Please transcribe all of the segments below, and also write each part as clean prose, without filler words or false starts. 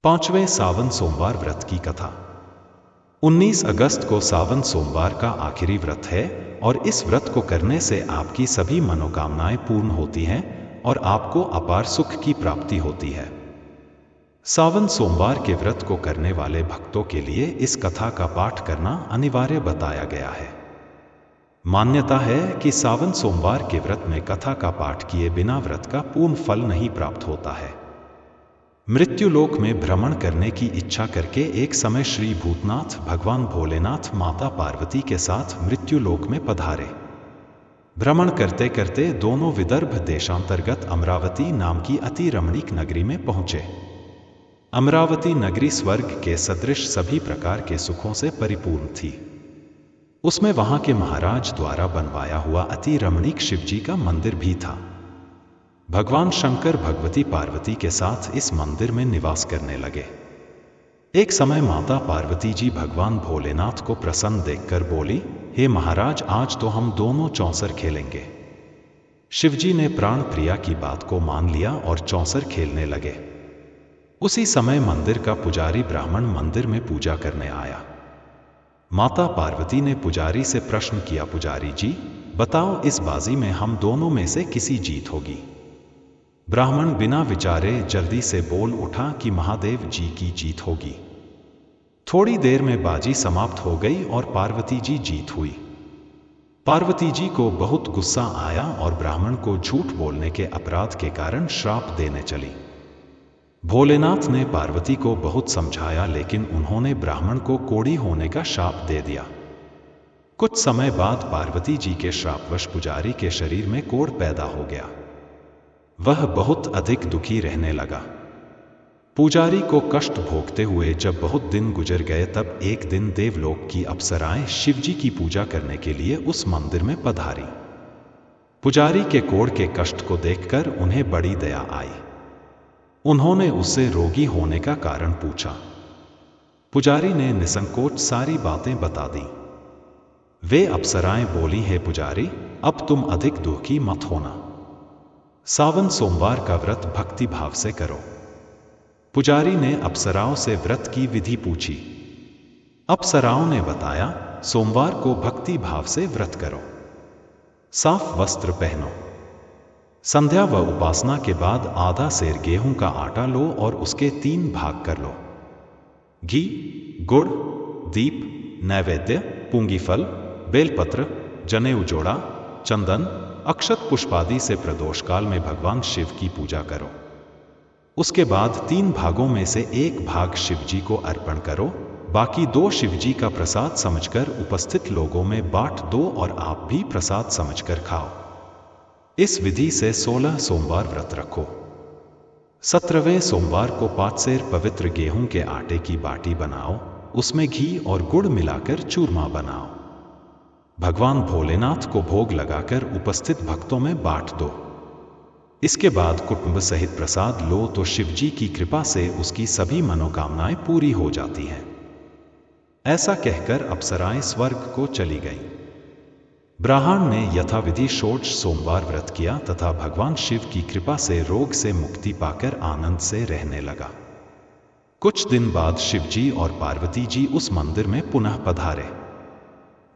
पांचवें सावन सोमवार व्रत की कथा। 19 अगस्त को सावन सोमवार का आखिरी व्रत है और इस व्रत को करने से आपकी सभी मनोकामनाएं पूर्ण होती हैं और आपको अपार सुख की प्राप्ति होती है। सावन सोमवार के व्रत को करने वाले भक्तों के लिए इस कथा का पाठ करना अनिवार्य बताया गया है। मान्यता है कि सावन सोमवार के व्रत में कथा का पाठ किए बिना व्रत का पूर्ण फल नहीं प्राप्त होता है। मृत्युलोक में भ्रमण करने की इच्छा करके एक समय श्री भूतनाथ भगवान भोलेनाथ माता पार्वती के साथ मृत्युलोक में पधारे। भ्रमण करते करते दोनों विदर्भ देशांतर्गत अमरावती नाम की अति रमणीक नगरी में पहुंचे। अमरावती नगरी स्वर्ग के सदृश सभी प्रकार के सुखों से परिपूर्ण थी। उसमें वहां के महाराज द्वारा बनवाया हुआ अति रमणीक शिवजी का मंदिर भी था। भगवान शंकर भगवती पार्वती के साथ इस मंदिर में निवास करने लगे। एक समय माता पार्वती जी भगवान भोलेनाथ को प्रसन्न देखकर बोली, हे महाराज, आज तो हम दोनों चौसर खेलेंगे। शिवजी ने प्राण प्रिया की बात को मान लिया और चौसर खेलने लगे। उसी समय मंदिर का पुजारी ब्राह्मण मंदिर में पूजा करने आया। माता पार्वती ने पुजारी से प्रश्न किया, पुजारी जी बताओ, इस बाजी में हम दोनों में से किसी जीत होगी? ब्राह्मण बिना विचारे जल्दी से बोल उठा कि महादेव जी की जीत होगी। थोड़ी देर में बाजी समाप्त हो गई और पार्वती जी जीत हुई। पार्वती जी को बहुत गुस्सा आया और ब्राह्मण को झूठ बोलने के अपराध के कारण श्राप देने चली। भोलेनाथ ने पार्वती को बहुत समझाया, लेकिन उन्होंने ब्राह्मण को कोढ़ी होने का शाप दे दिया। कुछ समय बाद पार्वती जी के श्रापवश पुजारी के शरीर में कोढ़ पैदा हो गया। वह बहुत अधिक दुखी रहने लगा। पुजारी को कष्ट भोगते हुए जब बहुत दिन गुजर गए, तब एक दिन देवलोक की अप्सराएं शिवजी की पूजा करने के लिए उस मंदिर में पधारी। पुजारी के कोढ़ के कष्ट को देखकर उन्हें बड़ी दया आई। उन्होंने उससे रोगी होने का कारण पूछा। पुजारी ने निसंकोच सारी बातें बता दी। वे अप्सराएं बोली, हे पुजारी, अब तुम अधिक दुखी मत होना। सावन सोमवार का व्रत भक्ति भाव से करो। पुजारी ने अप्सराओं से व्रत की विधि पूछी। अप्सराओं ने बताया, सोमवार को भक्ति भाव से व्रत करो। साफ वस्त्र पहनो। संध्या व उपासना के बाद आधा सेर गेहूं का आटा लो और उसके 3 भाग कर लो। घी, गुड़, दीप, नैवेद्य, पूंगीफल, बेलपत्र, जनेऊ जोड़ा, चंदन, अक्षत पुष्पादि से प्रदोष काल में भगवान शिव की पूजा करो। उसके बाद 3 भागों में से 1 भाग शिवजी को अर्पण करो। बाकी 2 शिवजी का प्रसाद समझकर उपस्थित लोगों में बांट दो और आप भी प्रसाद समझकर खाओ। इस विधि से 16 सोमवार व्रत रखो। 17वें सोमवार को 5 सेर पवित्र गेहूं के आटे की बाटी बनाओ। उसमें घी और गुड़ मिलाकर चूरमा बनाओ। भगवान भोलेनाथ को भोग लगाकर उपस्थित भक्तों में बांट दो। इसके बाद कुटुंब सहित प्रसाद लो तो शिवजी की कृपा से उसकी सभी मनोकामनाएं पूरी हो जाती हैं। ऐसा कहकर अप्सराएं स्वर्ग को चली गई। ब्राह्मण ने यथाविधि षोडश सोमवार व्रत किया तथा भगवान शिव की कृपा से रोग से मुक्ति पाकर आनंद से रहने लगा। कुछ दिन बाद शिवजी और पार्वती जी उस मंदिर में पुनः पधारे।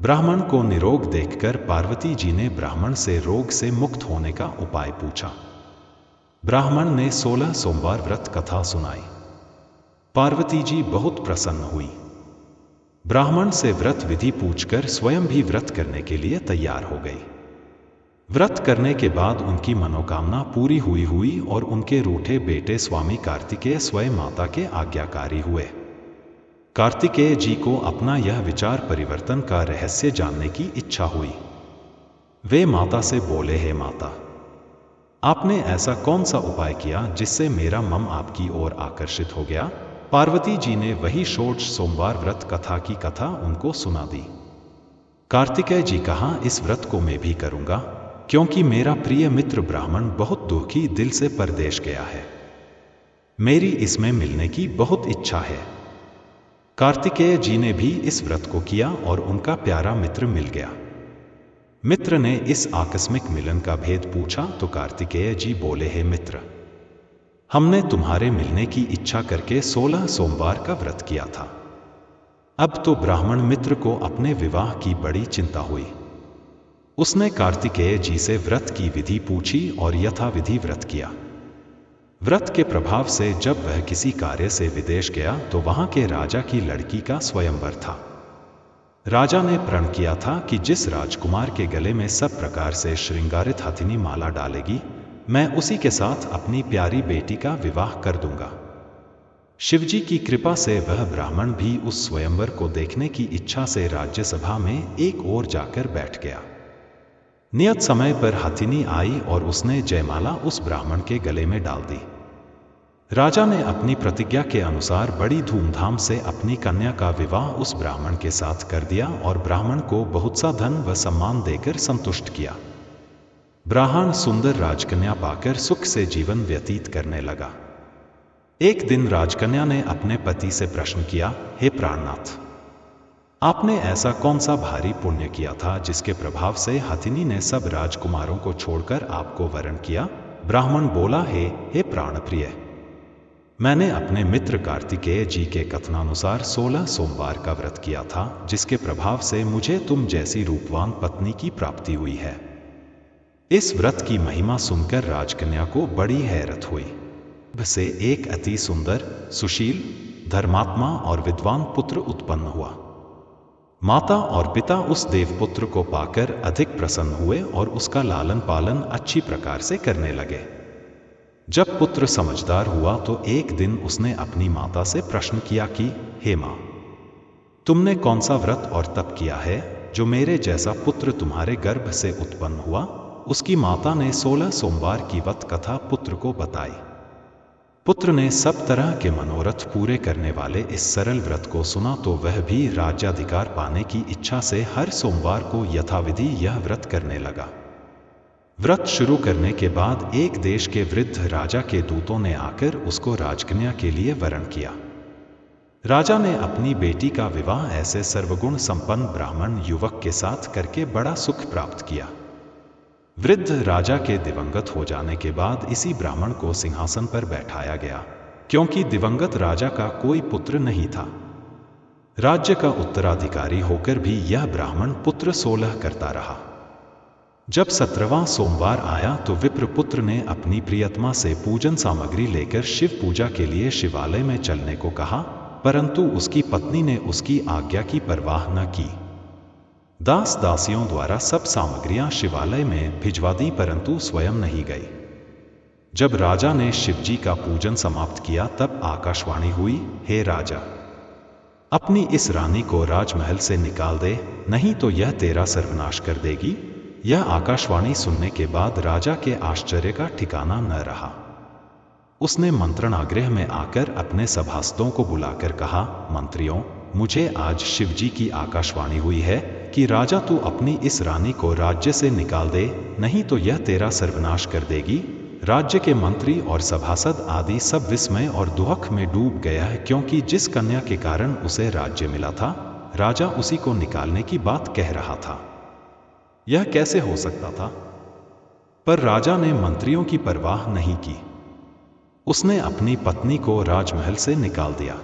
ब्राह्मण को निरोग देखकर पार्वती जी ने ब्राह्मण से रोग से मुक्त होने का उपाय पूछा। ब्राह्मण ने 16 सोमवार व्रत कथा सुनाई। पार्वती जी बहुत प्रसन्न हुई। ब्राह्मण से व्रत विधि पूछकर स्वयं भी व्रत करने के लिए तैयार हो गई। व्रत करने के बाद उनकी मनोकामना पूरी हुई और उनके रूठे बेटे स्वामी कार्तिकेय स्वयं माता के आज्ञाकारी हुए। कार्तिकेय जी को अपना यह विचार परिवर्तन का रहस्य जानने की इच्छा हुई। वे माता से बोले, हे माता, आपने ऐसा कौन सा उपाय किया जिससे मेरा मन आपकी ओर आकर्षित हो गया? पार्वती जी ने वही षोडश सोमवार व्रत कथा की कथा उनको सुना दी। कार्तिकेय जी कहा, इस व्रत को मैं भी करूंगा, क्योंकि मेरा प्रिय मित्र ब्राह्मण बहुत दुखी दिल से परदेश गया है। मेरी इसमें मिलने की बहुत इच्छा है। कार्तिकेय जी ने भी इस व्रत को किया और उनका प्यारा मित्र मिल गया। मित्र ने इस आकस्मिक मिलन का भेद पूछा तो कार्तिकेय जी बोले, हे मित्र, हमने तुम्हारे मिलने की इच्छा करके 16 सोमवार का व्रत किया था। अब तो ब्राह्मण मित्र को अपने विवाह की बड़ी चिंता हुई। उसने कार्तिकेय जी से व्रत की विधि पूछी और यथाविधि व्रत किया। व्रत के प्रभाव से जब वह किसी कार्य से विदेश गया तो वहां के राजा की लड़की का स्वयंवर था। राजा ने प्रण किया था कि जिस राजकुमार के गले में सब प्रकार से श्रृंगारित हथिनी माला डालेगी, मैं उसी के साथ अपनी प्यारी बेटी का विवाह कर दूंगा। शिवजी की कृपा से वह ब्राह्मण भी उस स्वयंवर को देखने की इच्छा से राज्यसभा में एक ओर जाकर बैठ गया। नियत समय पर हथिनी आई और उसने जयमाला उस ब्राह्मण के गले में डाल दी। राजा ने अपनी प्रतिज्ञा के अनुसार बड़ी धूमधाम से अपनी कन्या का विवाह उस ब्राह्मण के साथ कर दिया और ब्राह्मण को बहुत सा धन व सम्मान देकर संतुष्ट किया। ब्राह्मण सुंदर राजकन्या पाकर सुख से जीवन व्यतीत करने लगा। एक दिन राजकन्या ने अपने पति से प्रश्न किया, हे प्राणनाथ, आपने ऐसा कौन सा भारी पुण्य किया था जिसके प्रभाव से हथिनी ने सब राजकुमारों को छोड़कर आपको वरण किया? ब्राह्मण बोला, हे प्राणप्रिय, मैंने अपने मित्र कार्तिकेय जी के कथनानुसार 16 सोमवार का व्रत किया था, जिसके प्रभाव से मुझे तुम जैसी रूपवान पत्नी की प्राप्ति हुई है। इस व्रत की महिमा सुनकर राजकन्या को बड़ी हैरत हुई। से एक अति सुंदर, सुशील, धर्मात्मा और विद्वान पुत्र उत्पन्न हुआ। माता और पिता उस देवपुत्र को पाकर अधिक प्रसन्न हुए और उसका लालन पालन अच्छी प्रकार से करने लगे। जब पुत्र समझदार हुआ तो एक दिन उसने अपनी माता से प्रश्न किया कि हे माँ, तुमने कौन सा व्रत और तप किया है जो मेरे जैसा पुत्र तुम्हारे गर्भ से उत्पन्न हुआ? उसकी माता ने 16 सोमवार की व्रत कथा पुत्र को बताई। पुत्र ने सब तरह के मनोरथ पूरे करने वाले इस सरल व्रत को सुना तो वह भी राज्याधिकार पाने की इच्छा से हर सोमवार को यथाविधि यह व्रत करने लगा। व्रत शुरू करने के बाद एक देश के वृद्ध राजा के दूतों ने आकर उसको राजकन्या के लिए वरण किया। राजा ने अपनी बेटी का विवाह ऐसे सर्वगुण संपन्न ब्राह्मण युवक के साथ करके बड़ा सुख प्राप्त किया। वृद्ध राजा के दिवंगत हो जाने के बाद इसी ब्राह्मण को सिंहासन पर बैठाया गया, क्योंकि दिवंगत राजा का कोई पुत्र नहीं था। राज्य का उत्तराधिकारी होकर भी यह ब्राह्मण पुत्र 16 करता रहा। जब 17वां सोमवार आया तो विप्रपुत्र ने अपनी प्रियतमा से पूजन सामग्री लेकर शिव पूजा के लिए शिवालय में चलने को कहा, परंतु उसकी पत्नी ने उसकी आज्ञा की परवाह न की। दास दासियों द्वारा सब सामग्रियां शिवालय में भिजवा दी, परंतु स्वयं नहीं गई। जब राजा ने शिवजी का पूजन समाप्त किया तब आकाशवाणी हुई, हे राजा, अपनी इस रानी को राजमहल से निकाल दे, नहीं तो यह तेरा सर्वनाश कर देगी। यह आकाशवाणी सुनने के बाद राजा के आश्चर्य का ठिकाना न रहा। उसने मंत्रणागृह में आकर अपने सभासदों को बुलाकर कहा, मंत्रियों, मुझे आज शिवजी की आकाशवाणी हुई है कि राजा तू अपनी इस रानी को राज्य से निकाल दे, नहीं तो यह तेरा सर्वनाश कर देगी। राज्य के मंत्री और सभासद आदि सब विस्मय और दुख में डूब गया है, क्योंकि जिस कन्या के कारण उसे राज्य मिला था, राजा उसी को निकालने की बात कह रहा था। यह कैसे हो सकता था? पर राजा ने मंत्रियों की परवाह नहीं की। उसने अपनी पत्नी को राजमहल से निकाल दिया।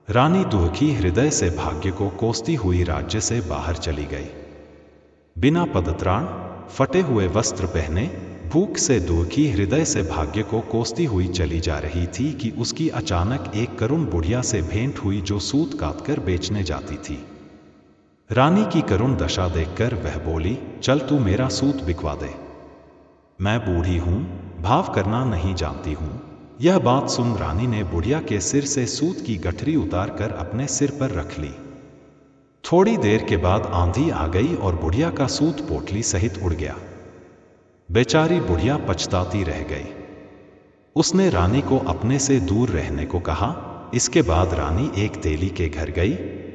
रानी दुखी हृदय से भाग्य को कोसती हुई राज्य से बाहर चली गई। बिना पदत्राण, फटे हुए वस्त्र पहने, भूख से दुखी हृदय से भाग्य को कोसती हुई चली जा रही थी कि उसकी अचानक एक करुण बुढ़िया से भेंट हुई जो सूत काटकर बेचने जाती थी। रानी की करुण दशा देखकर वह बोली, चल तू मेरा सूत बिकवा दे, मैं बूढ़ी हूं, भाव करना नहीं जानती हूं। यह बात सुन रानी ने बुढ़िया के सिर से सूत की गठरी उतार कर अपने सिर पर रख ली। थोड़ी देर के बाद आंधी आ गई और बुढ़िया का सूत पोटली सहित उड़ गया। बेचारी बुढ़िया पछताती रह गई। उसने रानी को अपने से दूर रहने को कहा। इसके बाद रानी एक तेली के घर गई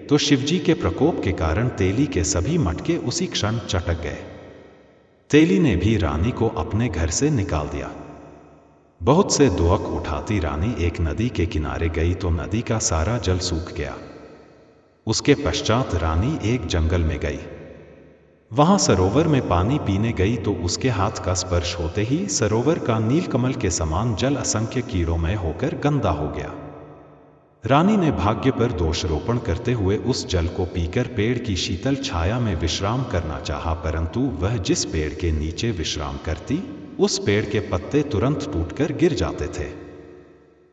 तो शिवजी के प्रकोप के कारण तेली के सभी मटके उसी क्षण चटक गए। तेली ने भी रानी को अपने घर से निकाल दिया। बहुत से दुख उठाती रानी एक नदी के किनारे गई तो नदी का सारा जल सूख गया। उसके पश्चात रानी एक जंगल में गई। वहां सरोवर में पानी पीने गई तो उसके हाथ का स्पर्श होते ही सरोवर का नीलकमल के समान जल असंख्य कीड़ोंमय होकर गंदा हो गया। रानी ने भाग्य पर दोषारोपण करते हुए उस जल को पीकर पेड़ की शीतल छाया में विश्राम करना चाहा, परंतु वह जिस पेड़ के नीचे विश्राम करती उस पेड़ के पत्ते तुरंत टूटकर गिर जाते थे।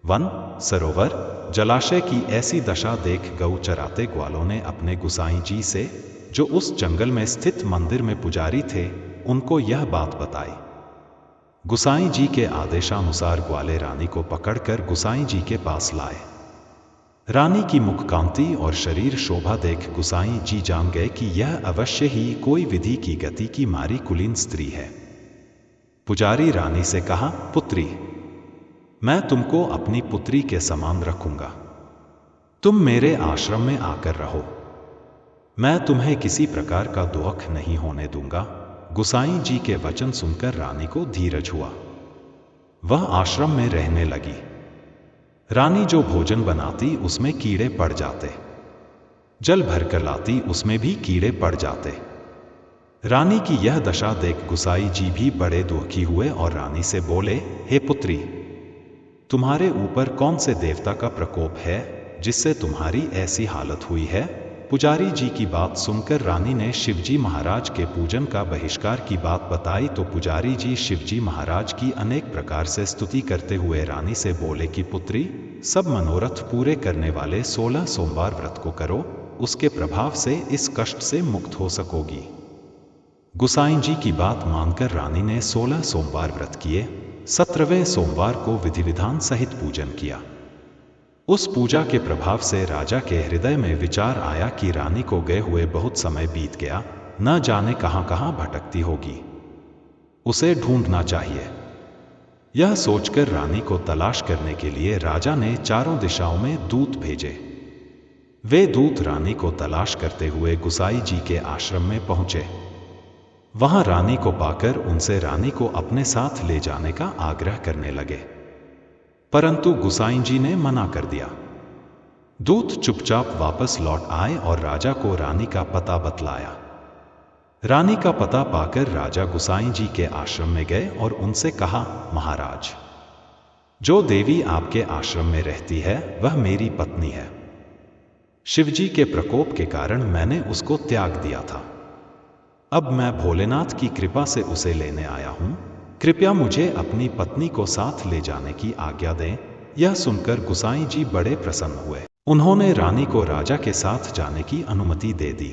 वन, सरोवर, जलाशय की ऐसी दशा देख गऊ चराते ग्वालों ने अपने गुसाई जी से, जो उस जंगल में स्थित मंदिर में पुजारी थे, उनको यह बात बताई। गुसाई जी के आदेशानुसार ग्वाले रानी को पकड़कर गुसाई जी के पास लाए। रानी की मुख कांति और शरीर शोभा देख गुसाई जी जान गए कि यह अवश्य ही कोई विधि की गति की मारी कुलीन स्त्री है। पुजारी रानी से कहा, पुत्री, मैं तुमको अपनी पुत्री के समान रखूंगा। तुम मेरे आश्रम में आकर रहो। मैं तुम्हें किसी प्रकार का दुख नहीं होने दूंगा। गुसाई जी के वचन सुनकर रानी को धीरज हुआ। वह आश्रम में रहने लगी। रानी जो भोजन बनाती उसमें कीड़े पड़ जाते, जल भरकर लाती उसमें भी कीड़े पड़ जाते। रानी की यह दशा देख गुसाई जी भी बड़े दुखी हुए और रानी से बोले, हे पुत्री, तुम्हारे ऊपर कौन से देवता का प्रकोप है जिससे तुम्हारी ऐसी हालत हुई है? पुजारी जी की बात सुनकर रानी ने शिवजी महाराज के पूजन का बहिष्कार की बात बताई तो पुजारी जी शिवजी महाराज की अनेक प्रकार से स्तुति करते हुए रानी से बोले कि पुत्री, सब मनोरथ पूरे करने वाले 16 सोमवार व्रत को करो, उसके प्रभाव से इस कष्ट से मुक्त हो सकोगी। गुसाई जी की बात मानकर रानी ने 16 सोमवार व्रत किए। 17वें सोमवार को विधि विधान सहित पूजन किया। उस पूजा के प्रभाव से राजा के हृदय में विचार आया कि रानी को गए हुए बहुत समय बीत गया, न जाने कहां कहां भटकती होगी, उसे ढूंढना चाहिए। यह सोचकर रानी को तलाश करने के लिए राजा ने चारों दिशाओं में दूत भेजे। वे दूत रानी को तलाश करते हुए गुसाई जी के आश्रम में पहुंचे। वहां रानी को पाकर उनसे रानी को अपने साथ ले जाने का आग्रह करने लगे, परंतु गुसाई जी ने मना कर दिया। दूत चुपचाप वापस लौट आए और राजा को रानी का पता बतलाया। रानी का पता पाकर राजा गुसाई जी के आश्रम में गए और उनसे कहा, महाराज, जो देवी आपके आश्रम में रहती है वह मेरी पत्नी है। शिवजी के प्रकोप के कारण मैंने उसको त्याग दिया था। अब मैं भोलेनाथ की कृपा से उसे लेने आया हूं। कृपया मुझे अपनी पत्नी को साथ ले जाने की आज्ञा दें। यह सुनकर गुसाई जी बड़े प्रसन्न हुए। उन्होंने रानी को राजा के साथ जाने की अनुमति दे दी।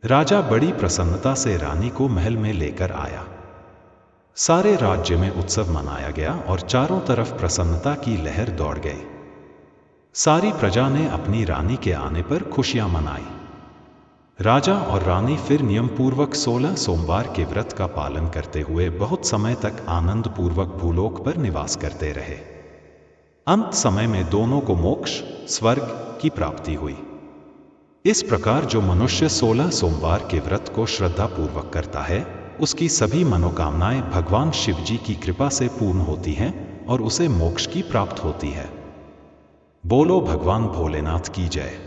राजा बड़ी प्रसन्नता से रानी को महल में लेकर आया। सारे राज्य में उत्सव मनाया गया और चारों तरफ प्रसन्नता की लहर दौड़ गई। सारी प्रजा ने अपनी रानी के आने पर खुशियां मनाई। राजा और रानी फिर नियम पूर्वक 16 सोमवार के व्रत का पालन करते हुए बहुत समय तक आनंद पूर्वक भूलोक पर निवास करते रहे। अंत समय में दोनों को मोक्ष, स्वर्ग की प्राप्ति हुई। इस प्रकार जो मनुष्य 16 सोमवार के व्रत को श्रद्धा पूर्वक करता है, उसकी सभी मनोकामनाएं भगवान शिव जी की कृपा से पूर्ण होती हैं और उसे मोक्ष की प्राप्त होती है। बोलो भगवान भोलेनाथ की जय।